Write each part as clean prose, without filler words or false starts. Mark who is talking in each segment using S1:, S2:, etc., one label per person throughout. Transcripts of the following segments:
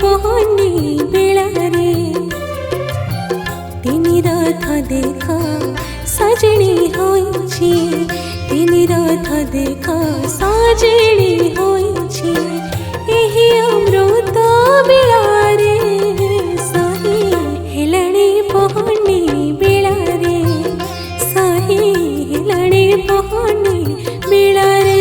S1: पहनी बेलारे तिनी रथ देख सजनी होइछि तिनी रथ देख सजनी होइछि एही अमृत बेलारे सही हेलाणी पहनी बेलारे सही हेलाणी पहनी बेलारे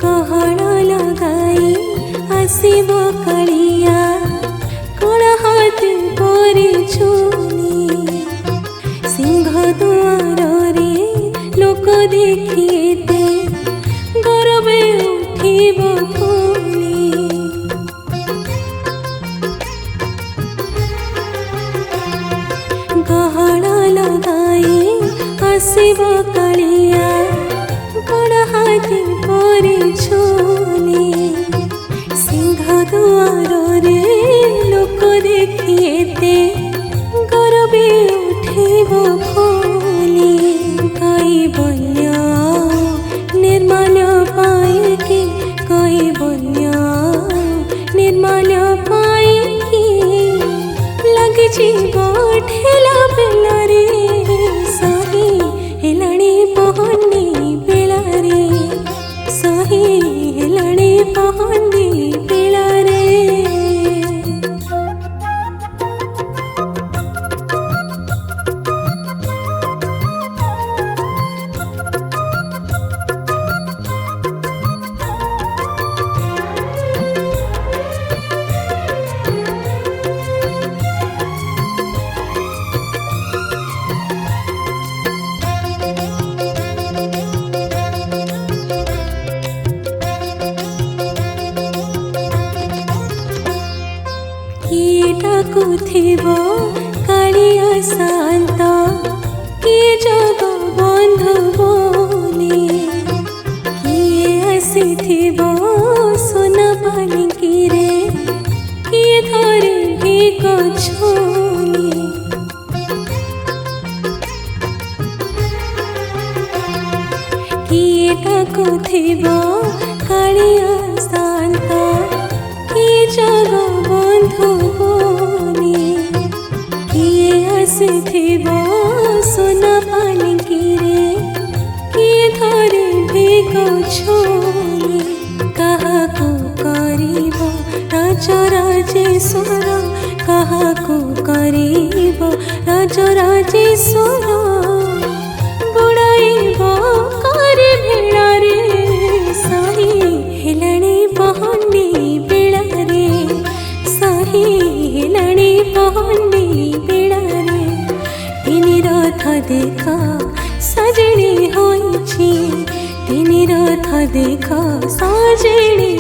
S1: गहण लगाई आसिब कालिया कोण हाथ परे छुनी सिंह दुआर रे लोक देखिए गौरवे उठिब फुली गहण लगाई आसिब कालिया कोण हाथ परे छुनी सिंह दुआर रे लोक देखिए गौरवे उठिब फुली कैवल्य निर्मल पाइकी कैवल्य निर्मल पाइकी लगिछि ठेला बेलारे सही हेलाणी पहनी बेलारे सही हेलाणी पहनी बेलारे डाकुथिब कालिया शांत किए जग बंधु बोली किए आसीथिब सोना पालिकी रे किए धरे भिक छोली किए डाकुथिब कालिया शांत किए जग बंधु आसीथिब सोना पालिकी रे किए धरे भिक छोली काहाकू करिब राजराजेश्वर काहाकू करिब राजराजेश्वर बुड़ाइब करे भेड़ारे सही हेलाणी पहनी बेलारे सही हेलाणी पहनी बेलारे तिनी रथ देख सजनी होइछि तिनी रथ देख सजनी